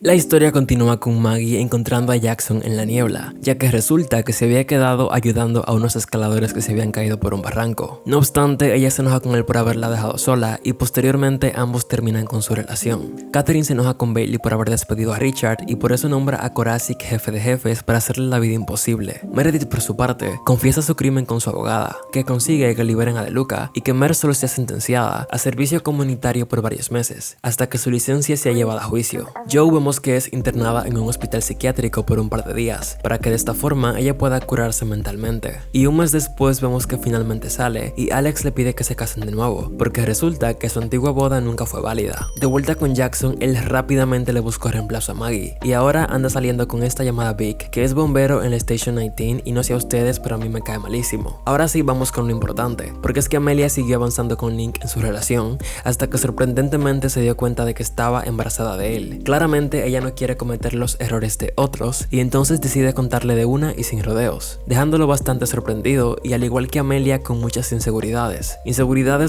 La historia continúa con Maggie encontrando a Jackson en la niebla, ya que resulta que se había quedado ayudando a unos escaladores que se habían caído por un barranco. No obstante, ella se enoja con él por haberla dejado sola y posteriormente ambos terminan con su relación. Catherine se enoja con Bailey por haber despedido a Richard y por eso nombra a Koracic jefe de jefes para hacerle la vida imposible. Meredith, por su parte, confiesa su crimen con su abogada, que consigue que liberen a DeLuca y que Mer solo sea sentenciada a servicio comunitario por varios meses, hasta que su licencia sea llevada a juicio. Joe vemos que es internada en un hospital psiquiátrico por un par de días, para que de esta forma ella pueda curarse mentalmente. Y un mes después vemos que finalmente sale y Alex le pide que se casen de nuevo, porque resulta que su antigua boda nunca fue válida. De vuelta con Jackson, él rápidamente le buscó reemplazo a Maggie, y ahora anda saliendo con esta llamada Vic, que es bombero en la Station 19 y no sé a ustedes, pero a mí me cae malísimo. Ahora sí vamos con lo importante, porque es que Amelia siguió avanzando con Link en su relación, hasta que sorprendentemente se dio cuenta de que estaba embarazada de él. Claramente ella no quiere cometer los errores de otros y entonces decide contarle de una y sin rodeos, dejándolo bastante sorprendido y al igual que Amelia con muchas inseguridades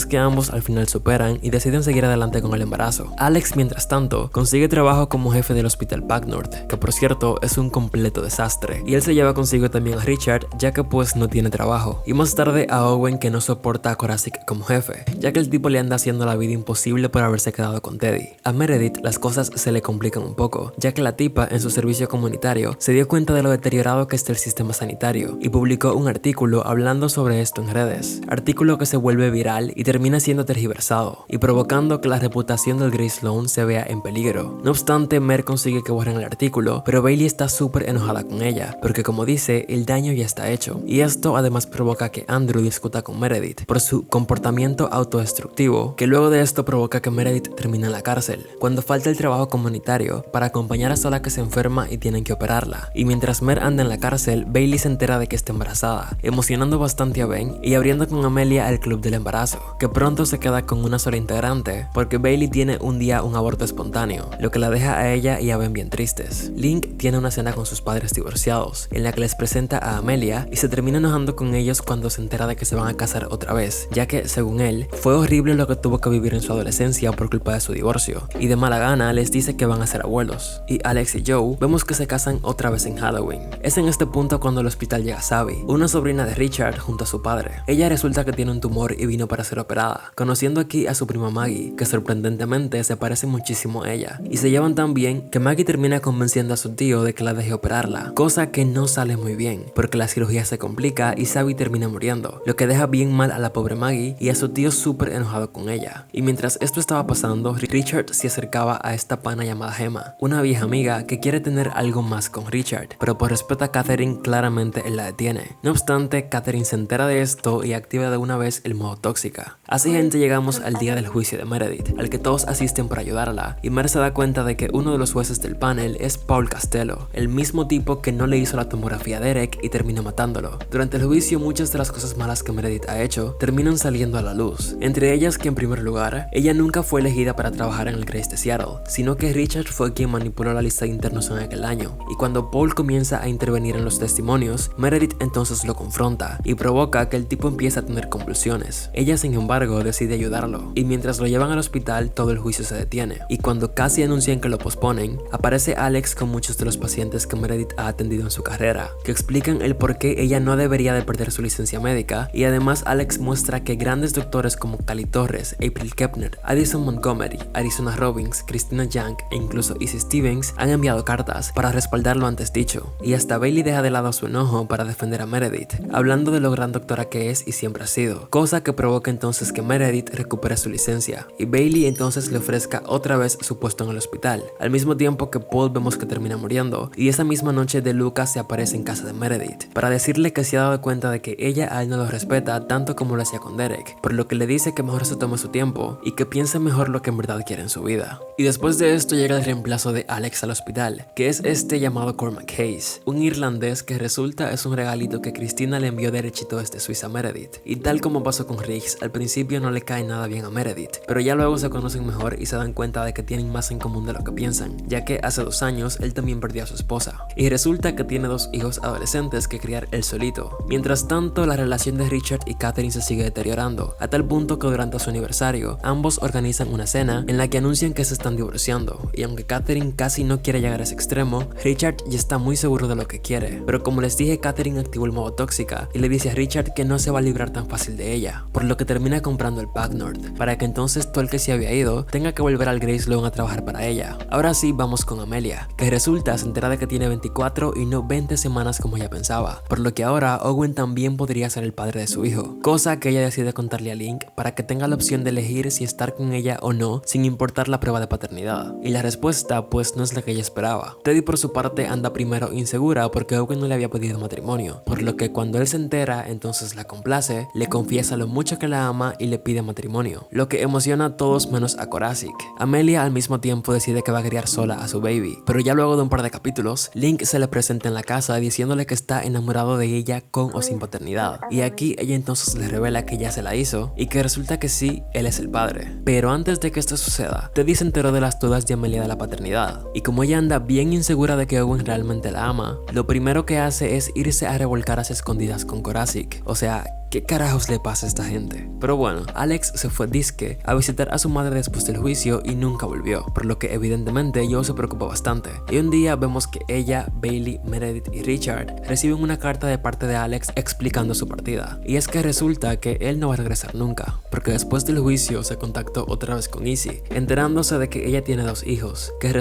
que ambos al final superan y deciden seguir adelante con el embarazo. Alex, mientras tanto, consigue trabajo como jefe del hospital Back North, que por cierto es un completo desastre, y él se lleva consigo también a Richard, ya que pues no tiene trabajo, y más tarde a Owen, que no soporta a Koracic como jefe, ya que el tipo le anda haciendo la vida imposible por haberse quedado con Teddy. A Meredith las cosas se le complican un poco, ya que la tipa en su servicio comunitario se dio cuenta de lo deteriorado que está el sistema sanitario y publicó un artículo hablando sobre esto en redes, artículo que se vuelve viral y termina siendo tergiversado y provocando que la reputación del Grey Sloan se vea en peligro. No obstante, Mer consigue que borren el artículo, pero Bailey está súper enojada con ella, porque como dice, el daño ya está hecho, y esto además provoca que Andrew discuta con Meredith por su comportamiento autodestructivo, que luego de esto provoca que Meredith termine en la cárcel, cuando falta el trabajo comunitario para acompañar a Sola, que se enferma y tienen que operarla. Y mientras Mer anda en la cárcel, Bailey se entera de que está embarazada, emocionando bastante a Ben y abriendo con Amelia el club del embarazo, que pronto se queda con una sola integrante porque Bailey tiene un día un aborto espontáneo, lo que la deja a ella y a Ben bien tristes. Link tiene una cena con sus padres divorciados, en la que les presenta a Amelia y se termina enojando con ellos cuando se entera de que se van a casar otra vez, ya que, según él, fue horrible lo que tuvo que vivir en su adolescencia por culpa de su divorcio, y de mala gana les dice que van a ser abuelos. Y Alex y Joe vemos que se casan otra vez en Halloween. Es en este punto cuando al hospital llega Sabi, una sobrina de Richard junto a su padre. Ella resulta que tiene un tumor y vino para ser operada, conociendo aquí a su prima Maggie, que sorprendentemente se parece muchísimo a ella, y se llevan tan bien que Maggie termina convenciendo a su tío de que la deje operarla, cosa que no sale muy bien, porque la cirugía se complica y Sabi termina muriendo, lo que deja bien mal a la pobre Maggie y a su tío súper enojado con ella. Y mientras esto estaba pasando, Richard se acercaba a esta pana llamada Gemma, una vieja amiga que quiere tener algo más con Richard, pero por respeto a Catherine claramente él la detiene. No obstante, Catherine se entera de esto y activa de una vez el modo tóxica. Así gente llegamos al día del juicio de Meredith, al que todos asisten para ayudarla, y Mer se da cuenta de que uno de los jueces del panel es Paul Costello, el mismo tipo que no le hizo la tomografía a Derek y termina matándolo. Durante el juicio muchas de las cosas malas que Meredith ha hecho terminan saliendo a la luz, entre ellas que en primer lugar, ella nunca fue elegida para trabajar en el Grace de Seattle, sino que Richard fue quien manipuló la lista de internos en aquel año, y cuando Paul comienza a intervenir en los testimonios, Meredith entonces lo confronta y provoca que el tipo empiece a tener convulsiones. Ella, sin embargo, decide ayudarlo, y mientras lo llevan al hospital todo el juicio se detiene, y cuando casi anuncian que lo posponen, aparece Alex con muchos de los pacientes que Meredith ha atendido en su carrera, que explican el por qué ella no debería de perder su licencia médica, y además Alex muestra que grandes doctores como Cali Torres, April Kepner, Addison Montgomery, Arizona Robbins, Christina Young e incluso Izzy Stevens han enviado cartas para respaldar lo antes dicho, y hasta Bailey deja de lado su enojo para defender a Meredith, hablando de lo gran doctora que es y siempre ha sido, cosa que provoca entonces que Meredith recupere su licencia, y Bailey entonces le ofrezca otra vez su puesto en el hospital, al mismo tiempo que Paul vemos que termina muriendo, y esa misma noche DeLuca se aparece en casa de Meredith, para decirle que se ha dado cuenta de que ella a él no lo respeta tanto como lo hacía con Derek, por lo que le dice que mejor se tome su tiempo, y que piense mejor lo que en verdad quiere en su vida. Y después de esto llega el reemplazo de Alex al hospital, que es este llamado Cormac Hayes, un irlandés que resulta es un regalito que Christina le envió derechito desde Suiza a Meredith, y tal como pasó con Riggs, al principio no le cae nada bien a Meredith, pero ya luego se conocen mejor y se dan cuenta de que tienen más en común de lo que piensan, ya que hace 2 años él también perdió a su esposa, y resulta que tiene 2 hijos adolescentes que criar él solito. Mientras tanto, la relación de Richard y Catherine se sigue deteriorando, a tal punto que durante su aniversario, ambos organizan una cena en la que anuncian que se están divorciando, y aunque Catherine Catherine casi no quiere llegar a ese extremo, Richard ya está muy seguro de lo que quiere. Pero como les dije, Catherine activó el modo tóxica y le dice a Richard que no se va a librar tan fácil de ella, por lo que termina comprando el Pack North, para que entonces todo el que se había ido tenga que volver al Greystone a trabajar para ella. Ahora sí, vamos con Amelia, que resulta se entera de que tiene 24 y no 20 semanas como ella pensaba, por lo que ahora Owen también podría ser el padre de su hijo, cosa que ella decide contarle a Link para que tenga la opción de elegir si estar con ella o no sin importar la prueba de paternidad. Y la respuesta pues no es la que ella esperaba. Teddy por su parte anda primero insegura porque Owen no le había pedido matrimonio, por lo que cuando él se entera entonces la complace, le confiesa lo mucho que la ama y le pide matrimonio, lo que emociona a todos menos a Koracick. Amelia al mismo tiempo decide que va a criar sola a su baby, pero ya luego de un par de capítulos, Link se le presenta en la casa diciéndole que está enamorado de ella con o sin paternidad, y aquí ella entonces le revela que ya se la hizo y que resulta que sí, él es el padre. Pero antes de que esto suceda, Teddy se enteró de las dudas de Amelia de la paternidad, y como ella anda bien insegura de que Owen realmente la ama, lo primero que hace es irse a revolcar a escondidas con Koracick. O sea, ¿qué carajos le pasa a esta gente? Pero bueno, Alex se fue disque a visitar a su madre después del juicio y nunca volvió, por lo que evidentemente Joe se preocupa bastante. Y un día vemos que ella, Bailey, Meredith y Richard reciben una carta de parte de Alex explicando su partida. Y es que resulta que él no va a regresar nunca, porque después del juicio se contactó otra vez con Izzy, enterándose de que ella tiene 2 hijos, que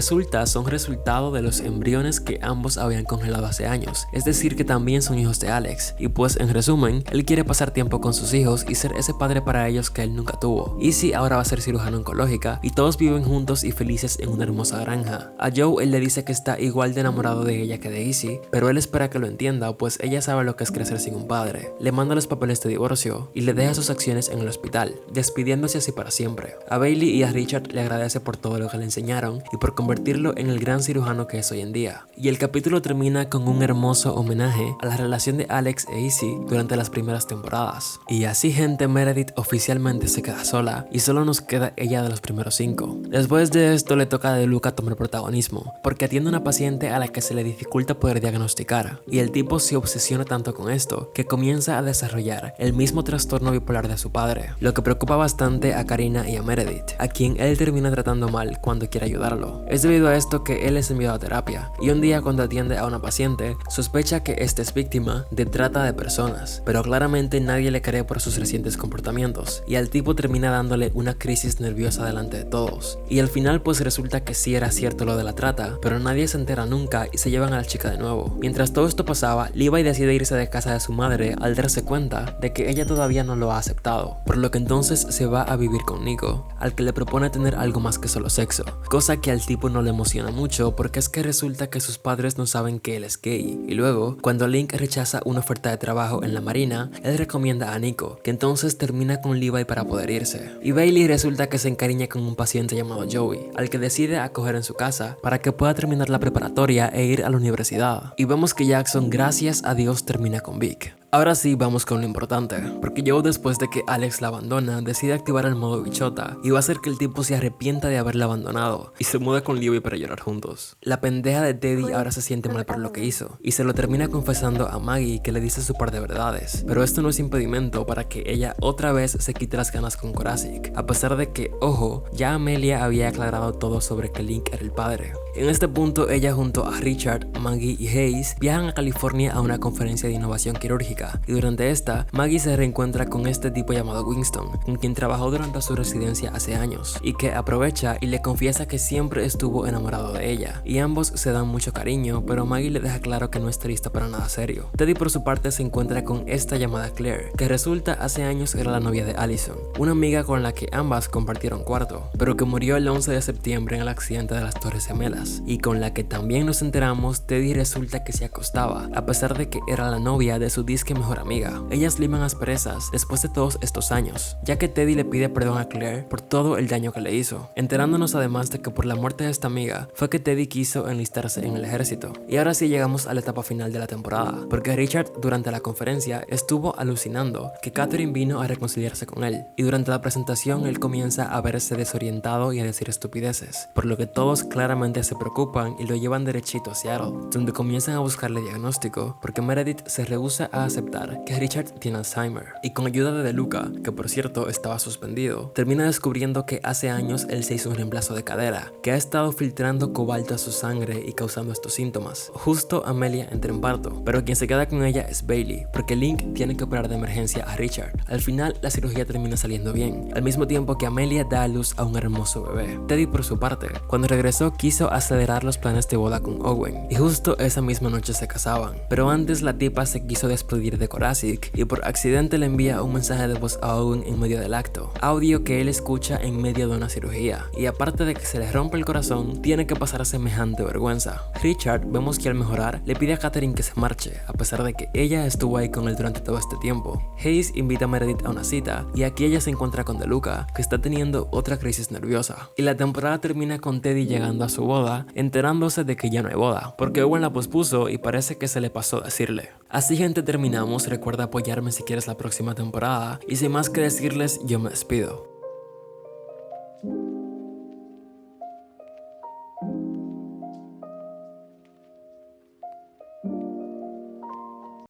son resultado de los embriones que ambos habían congelado hace años, es decir que también son hijos de Alex. Y pues en resumen, él quiere pasar tiempo con sus hijos y ser ese padre para ellos que él nunca tuvo. Izzy ahora va a ser cirujano oncológica y todos viven juntos y felices en una hermosa granja. A Joe él le dice que está igual de enamorado de ella que de Izzy, pero él espera que lo entienda pues ella sabe lo que es crecer sin un padre. Le manda los papeles de divorcio y le deja sus acciones en el hospital, despidiéndose así para siempre. A Bailey y a Richard le agradece por todo lo que le enseñaron y por convertirlo en el gran cirujano que es hoy en día. Y el capítulo termina con un hermoso homenaje a la relación de Alex e Izzy durante las primeras temporadas. Y así gente, Meredith oficialmente se queda sola y solo nos queda ella de los primeros 5. Después de esto le toca a De Luca tomar protagonismo, porque atiende a una paciente a la que se le dificulta poder diagnosticar, y el tipo se obsesiona tanto con esto que comienza a desarrollar el mismo trastorno bipolar de su padre, lo que preocupa bastante a Karina y a Meredith, a quien él termina tratando mal cuando quiere ayudarlo. Es debido a esto que él es enviado a terapia, y un día cuando atiende a una paciente, sospecha que esta es víctima de trata de personas, pero claramente nadie le cree por sus recientes comportamientos, y al tipo termina dándole una crisis nerviosa delante de todos. Y al final pues resulta que sí era cierto lo de la trata, pero nadie se entera nunca y se llevan a la chica de nuevo. Mientras todo esto pasaba, Levi decide irse de casa de su madre al darse cuenta de que ella todavía no lo ha aceptado, por lo que entonces se va a vivir con Nico, al que le propone tener algo más que solo sexo, cosa que al tipo no le emociona mucho porque es que resulta que sus padres no saben que él es gay. Y luego, cuando Link rechaza una oferta de trabajo en la marina, él recomienda a Nico, que entonces termina con Levi para poder irse. Y Bailey resulta que se encariña con un paciente llamado Joey, al que decide acoger en su casa para que pueda terminar la preparatoria e ir a la universidad. Y vemos que Jackson, gracias a Dios, termina con Vic. Ahora sí vamos con lo importante, porque Joe después de que Alex la abandona decide activar el modo bichota y va a hacer que el tipo se arrepienta de haberla abandonado y se muda con Levi para llorar juntos. La pendeja de Teddy ahora se siente mal por lo que hizo y se lo termina confesando a Maggie, que le dice su par de verdades, pero esto no es impedimento para que ella otra vez se quite las ganas con Koracick, a pesar de que, ojo, ya Amelia había aclarado todo sobre que Link era el padre. En este punto ella junto a Richard, Maggie y Hayes viajan a California a una conferencia de innovación quirúrgica, y durante esta, Maggie se reencuentra con este tipo llamado Winston, con quien trabajó durante su residencia hace años, y que aprovecha y le confiesa que siempre estuvo enamorado de ella, y ambos se dan mucho cariño, pero Maggie le deja claro que no está lista para nada serio. Teddy por su parte se encuentra con esta llamada Claire, que resulta hace años era la novia de Allison, una amiga con la que ambas compartieron cuarto, pero que murió el 11 de septiembre en el accidente de las Torres Gemelas, y con la que también nos enteramos Teddy resulta que se acostaba, a pesar de que era la novia de su disque mejor amiga. Ellas liman asperezas después de todos estos años, ya que Teddy le pide perdón a Claire por todo el daño que le hizo, enterándonos además de que por la muerte de esta amiga fue que Teddy quiso enlistarse en el ejército. Y ahora sí llegamos a la etapa final de la temporada, porque Richard durante la conferencia estuvo alucinando que Catherine vino a reconciliarse con él, y durante la presentación él comienza a verse desorientado y a decir estupideces, por lo que todos claramente se se preocupan y lo llevan derechito a Seattle, donde comienzan a buscarle diagnóstico, porque Meredith se rehúsa a aceptar que Richard tiene Alzheimer. Y con ayuda de DeLuca, que por cierto estaba suspendido, termina descubriendo que hace años él se hizo un reemplazo de cadera, que ha estado filtrando cobalto a su sangre y causando estos síntomas. Justo Amelia entra en parto, pero quien se queda con ella es Bailey, porque Link tiene que operar de emergencia a Richard. Al final, la cirugía termina saliendo bien, al mismo tiempo que Amelia da a luz a un hermoso bebé. Teddy, por su parte, cuando regresó quiso acelerar los planes de boda con Owen, y justo esa misma noche se casaban. Pero antes la tipa se quiso despedir de Koracick y por accidente le envía un mensaje de voz a Owen en medio del acto, audio que él escucha en medio de una cirugía, y aparte de que se le rompe el corazón, tiene que pasar semejante vergüenza. Richard, vemos que al mejorar, le pide a Catherine que se marche, a pesar de que ella estuvo ahí con él durante todo este tiempo. Hayes invita a Meredith a una cita, y aquí ella se encuentra con DeLuca, que está teniendo otra crisis nerviosa. Y la temporada termina con Teddy llegando a su boda, enterándose de que ya no hay boda, porque Owen la pospuso y parece que se le pasó decirle. Así, gente, terminamos. Recuerda apoyarme si quieres la próxima temporada, y sin más que decirles, yo me despido.